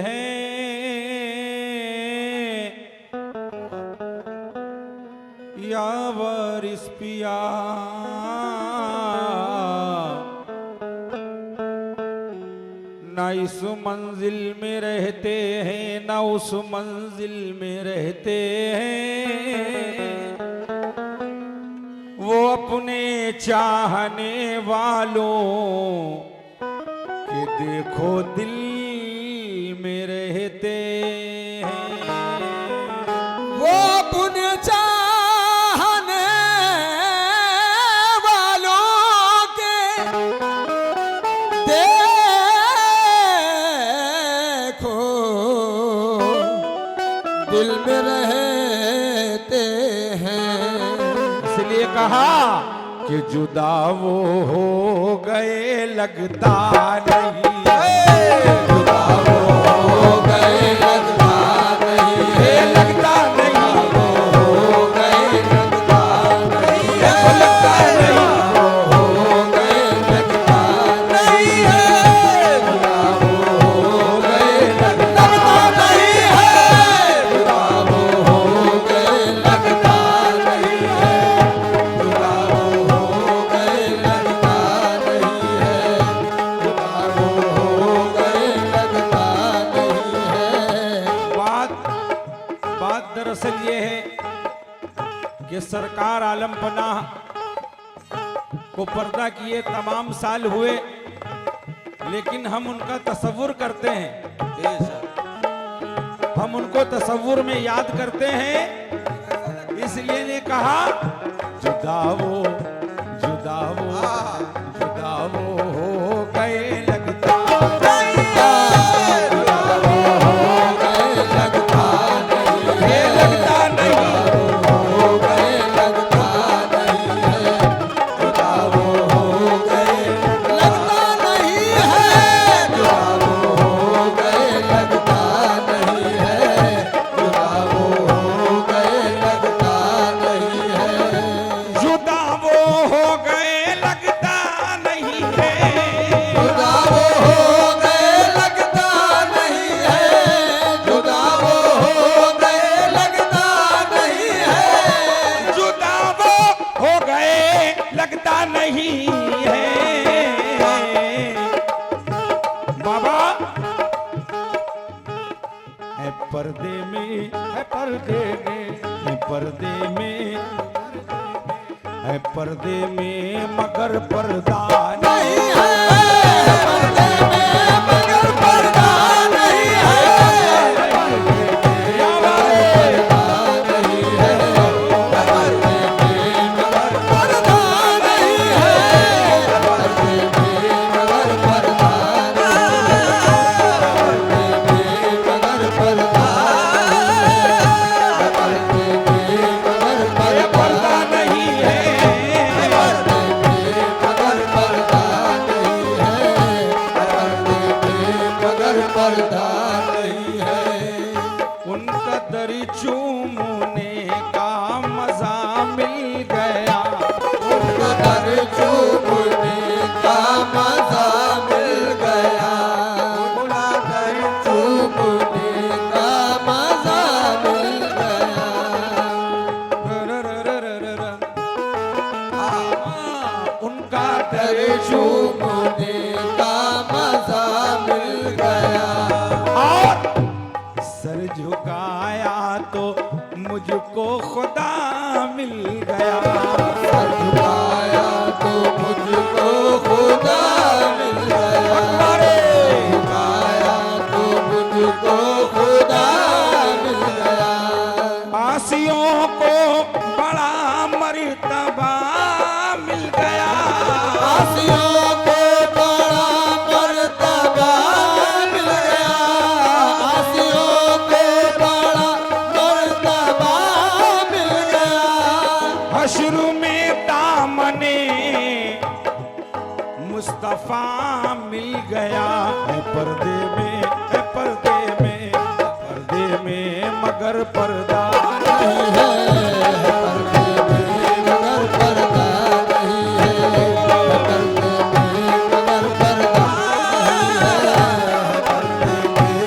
हैं या वारिस पिया, ना इस मंजिल में रहते हैं ना उस मंजिल में रहते हैं, वो अपने चाहने वालों के देखो दिल में रहते हैं। वो अपने चाहने वालों के देखो दिल में रहते हैं। इसलिए कहा कि जुदा वो हो गए लगता नहीं, जुदा वो हो गए लगता नहीं, लगता नहीं, हो गए लगता नहीं, लगता नहीं, हो गए लगता नहीं है, जुदा वो हो गए लगता नहीं है, जुदा वो हो गए लगता नहीं है, जुदा वो हो गए लगता नहीं है, जुदा वो हो गए लगता नहीं है। बात दरअसल ये है कि सरकार आलम पनाह को पर्दा किए तमाम साल हुए, लेकिन हम उनका तसव्वुर करते हैं, हम उनको तसव्वुर में याद करते हैं। इसलिए ने कहा जुदा वो जुदा वो जुदा वो हो गए लगता जुदा वो हो गए लगता नहीं है, जुदा वो हो गए लगता नहीं है, जुदा वो हो गए लगता नहीं है, जुदा वो हो गए लगता नहीं है। बाबा है पर्दे में, है पर्दे में, है पर्दे में, है पर्दे में मगर पर्दा नहीं है, पर्दे में मगर पर्दा नहीं है, पर्दा नहीं है, पर्दे में मगर पर्दा नहीं है, पर्दे में मगर पर्दा नहीं है, पर्दे में मगर पर्दा नहीं है, पर्दे में मगर पर्दा नहीं है, पर्दे में मगर पर्दा नहीं है, पर्दे में मगर पर्दा नहीं है। उनका दरी चूमने का मजा मिल गया, उनको दर चूमने का मजा मिल गया, उनका दर चूमने का मजा मिल गया। उनका दर चूमने का मजा मिल गया, और सर झुकाया तो मुझको खुदा मिल गया, सर झुकाया तो मुझको खुदा मिल गया, झुकाया तो मुझको खुदा मिल गया। आसियों को बड़ा मर्तबा मिल गया, आसियों को बड़ा मर्तबा मिल गया, आसियों को बड़ा मर्तबा मिल गया। हश्र में दामने मुस्तफा मिल गया, है पर्दे में, है पर्दे में, पर्दे में मगर पर्दा नहीं है, पर्दे में मगर पर्दा नहीं है, पर्दे में मगर पर्दा नहीं है, पर्दे में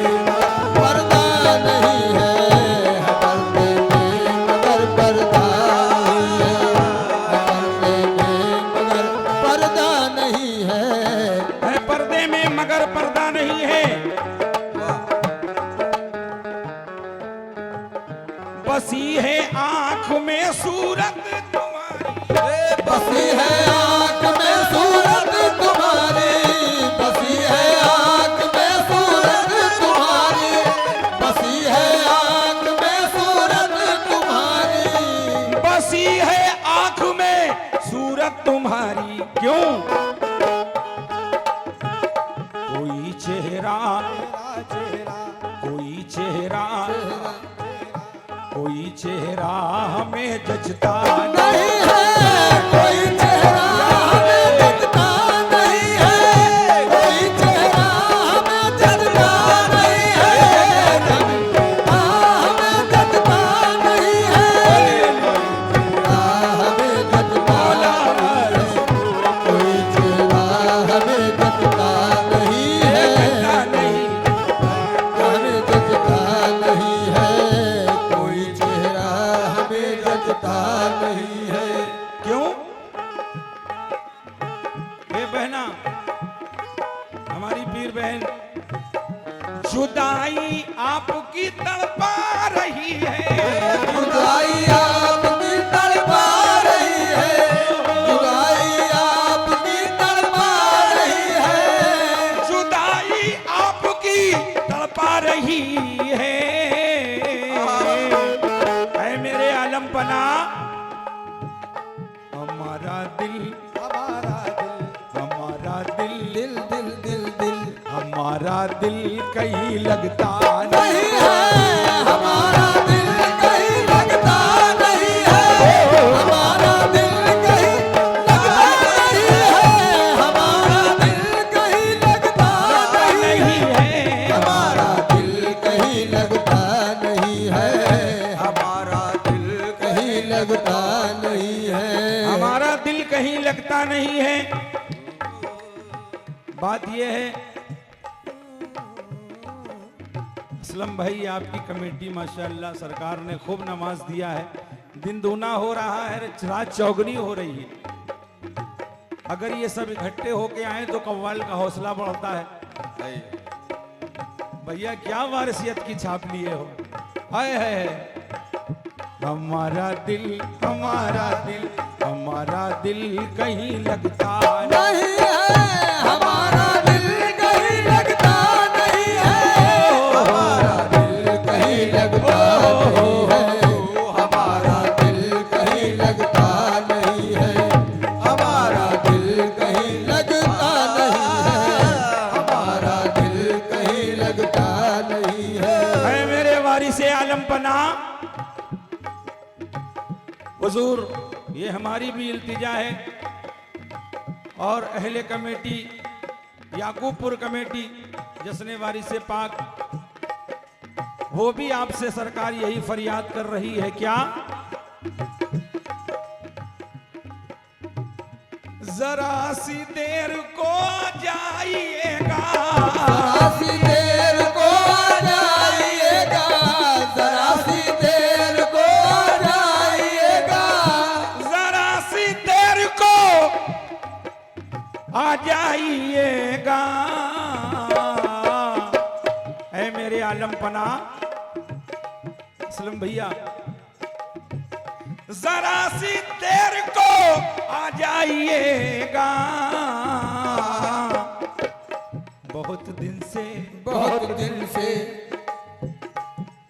बसी है आंख में सूरत तुम्हारी, बसी है आंख में सूरत तुम्हारी, बसी है आंख में सूरत तुम्हारी, बसी है आंख में सूरत तुम्हारी, बसी है आंख में सूरत तुम्हारी। क्यों? कोई चेहरा, कोई चेहरा, कोई चेहरा हमें जचता नहीं है, कोई चेहरा हमें जचता नहीं है, कोई चेहरा हमें जचता नहीं है, हमें जचता नहीं है, हमें जचता नहीं है, कोई चेहरा हमें जचता नहीं है, हमें जचता नहीं है, कोई चेहरा हमें जचता नहीं है। क्यों? हे बहना, हमारी पीर बहन, जुदाई आपकी तड़पा रही है, जुदाई आपकी तड़पा रही है, जुदाई आपकी तड़पा रही है, जुदाई आपकी तड़पा रही है। ऐ मेरे आलमपना, हमारा दिल, हमारा दिल, दिल दिल दिल दिल हमारा दिल कहीं लगता नहीं है, हमारा दिल कहीं लगता नहीं है, हमारा दिल कहीं लगता नहीं है, हमारा दिल कहीं लगता नहीं है, हमारा दिल कहीं लगता नहीं है, हमारा दिल कहीं लगता नहीं है, हमारा दिल कहीं लगता नहीं है। बात यह है असलम भाई, आपकी कमेटी माशाअल्लाह सरकार ने खूब नमाज दिया है, दिन दूना हो रहा है, रात चौगनी हो रही है। अगर ये सब इकट्ठे होके आए तो कव्वाल का हौसला बढ़ता है। भैया क्या वारसियत की छाप लिए हो, हाय हाय। हमारा दिल, हमारा दिल, हमारा दिल कहीं लगता नहीं है, हमारा दिल कहीं लगता नहीं है, हमारा दिल कहीं लगता नहीं है, हमारा दिल कहीं लगता नहीं है, हमारा दिल कहीं लगता नहीं है, हमारा दिल कहीं लगता नहीं है। मेरे वारिसे आलमपना, हुजूर ये हमारी भी इल्तिजा है और अहले कमेटी याकूबपुर कमेटी जश्न वारिसे पाक, वो भी आपसे सरकार यही फरियाद कर रही है। क्या? जरा सी देर को जाइएगा, जरा सी देर को जाइएगा, जरा सी देर को जाइएगा, जरा सी देर को आ जाइएगा। ऐ मेरे आलमपना असलम भैया, जरा सी देर को आ जाइएगा। बहुत दिन से, बहुत दिन से,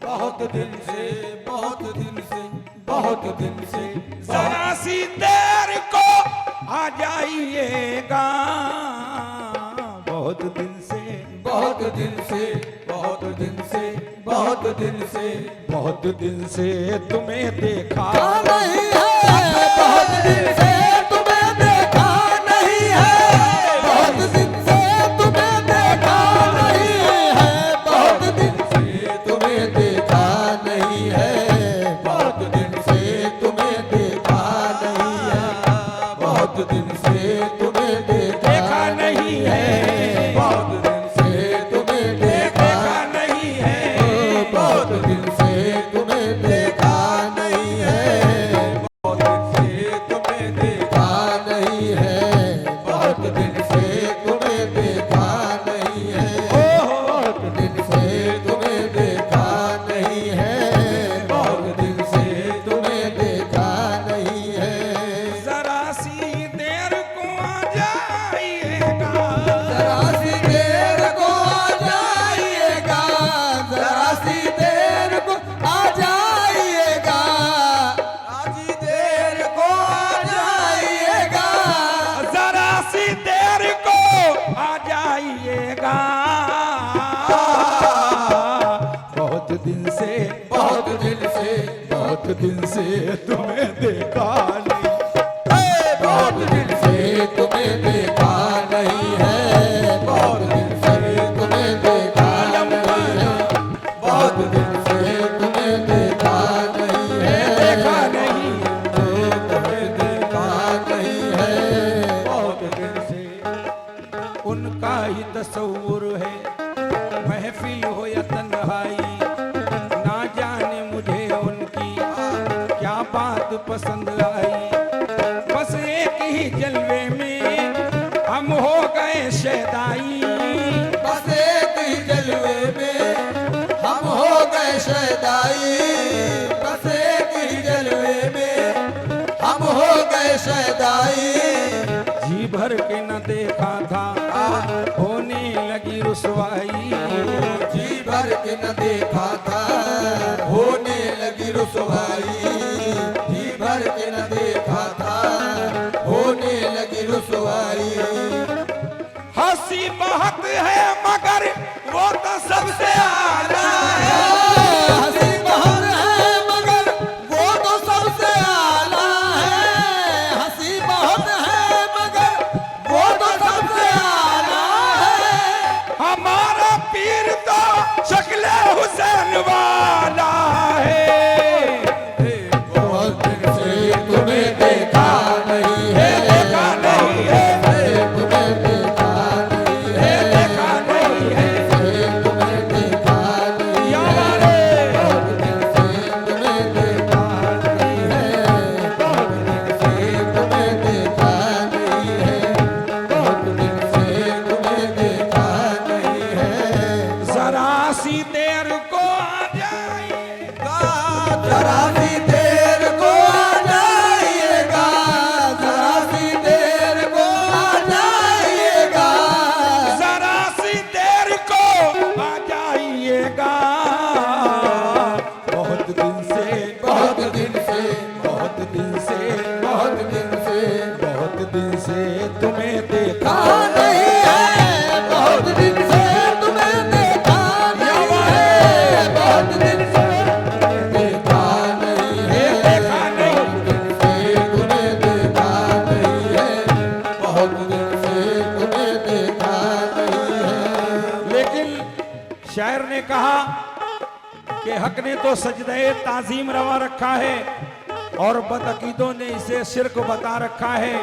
बहुत दिन से, बहुत दिन से, बहुत दिन से, जरा सी देर को आ जाइएगा। बहुत दिन से, बहुत दिन से, बहुत दिन से, बहुत दिन से, बहुत दिन से तुम्हें देखा नहीं है, बहुत दिन से तुम्हें देखा नहीं है, बहुत दिन से तुम्हें देखा नहीं है, बहुत दिन से तुम्हें देखा नहीं है, बहुत दिन से तुम्हें देखा नहीं है, बहुत दिन से तुम्हें देखा नहीं है, बहुत दिन से तुम्हें देखा नहीं है, बहुत दिन से तुम्हें देखा नहीं है, बहुत दिन से तुम्हें बहुत दिन से बहुत दिन से बहुत दिन से तुम्हें देखा नहीं, बहुत दिन से तुम्हें देखा नहीं है, बहुत दिन से तुम्हें देखा नहीं है, बहुत दिन से तुम्हें देखा नहीं है, देखा नहीं, तुम्हें देखा नहीं है, बहुत दिन से उनका ही तस्वुर है, महफिल हो या तन्हाई, ना जाने मुझे उनकी क्या बात पसंद आई, बस एक ही जलवे में हम हो गए शहदाई, बस एक ही जलवे में हम हो गए शहदाई, बस एक ही जलवे में हम हो गए शहदाई, जी भर के न देखा था होने लगी रुसवाई, जी भर के न देखा था होने लगी रुसवाई, जी भर के न देखा था होने लगी रुसवाई, हंसी बहुत है मगर वो तो सबसे आला है, हंसी बहुत है मगर वो तो सबसे आला है, हंसी बहुत है मगर वो तो सबसे आला है, हमारा पीर तो शक्ल हुसैन वाला है, बहुत दिन से तुम्हें देखा नहीं है, देखा नहीं है, तुम्हें देखा नहीं है, देखा नहीं है, तुम्हें देखा नहीं या है, वाले, बहुत दिन से तुम्हें देखा नहीं है, बहुत दिन से तुम्हें देखा नहीं है, बहुत दिन से तुम्हें देखा नहीं है, जरा सी देर को आ जाइएगा, जरा सी देर को आ जाइएगा, जरा सी देर को आ जाइएगा, जरा सी देर को आ जाइएगा, बहुत दिन से बहुत दिन से बहुत दिन से बहुत दिन से बहुत दिन से तुम्हें देखा देखा नहीं है, बहुत दिन से तुम्हें देखा नहीं है, बहुत दिन से देखा नहीं है, देखा नहीं, बहुत दिन से तुम्हें देखा नहीं है, बहुत दिन से तुम्हें देखा नहीं है, लेकिन शायर ने कहा कि हक ने तो सजदे ताजीम रवा रखा है और बदअकीदों ने इसे शिरक बता रखा है,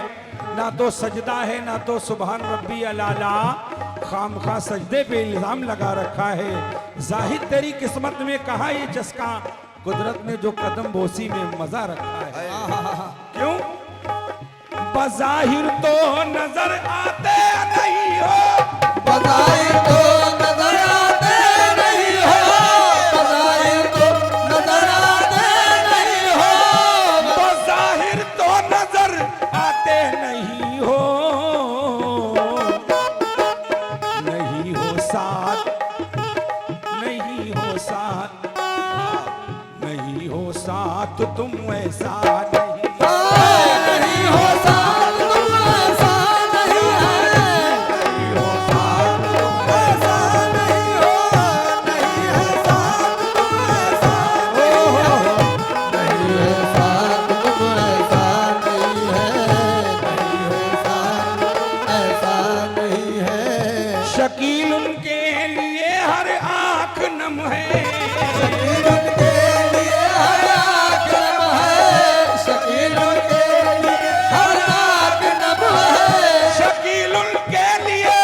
ना तो सजदा है ना तो सुभान रब्बी अलाला, खामखा सजदे पे इल्जाम लगा रखा है, जाहिद तेरी किस्मत में कहा ये चस्का, कुदरत ने जो कदम बोसी में मजा रखा है, क्यों बज़ाहिर तो नजर आते नहीं हो, बधाई तो नजर आते नहीं हो, बधाई तो नजर आते नहीं हो, बज़ाहिर तो नजर आते नहीं हो, नहीं हो साथ, नहीं हो साथ, नहीं हो साथ तुम ऐसा नहीं, नहीं हो साथ तुम ऐसा नहीं है, नहीं हो साथ तुम ऐसा नहीं हो, नहीं है साथ तुम ऐसा नहीं है, नहीं है साथ तुम ऐसा नहीं है, नहीं है साथ ऐसा नहीं है, शकील उनके लिए हर आंख नम है, शकील उनके लिए हर आँख नम है, शकील उनके लिए हर आँख नम है, शकील उनके लिए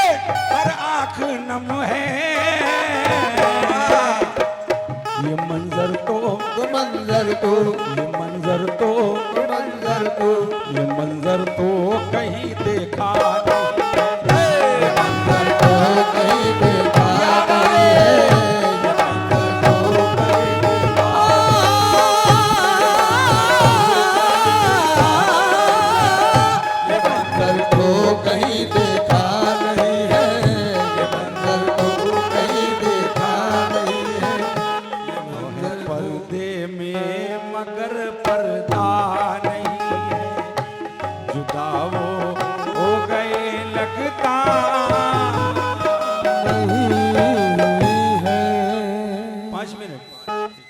हर आंख नम है, ये मंजर तो मंजर तो ये मंजर तो मंजर तो ये मंजर तो कहीं देखा नहीं है, ये मंजर तो कहीं देखा नहीं है, ये मंजर तो कहीं देखा ये मंजर तो कहीं देखा नहीं है, ये मंजर तो कहीं देखा नहीं है, ये मंजर तो पर्दे में मगर पर्दा नहीं है, जुदा वो हो गए लगता नहीं है। 5 मिनट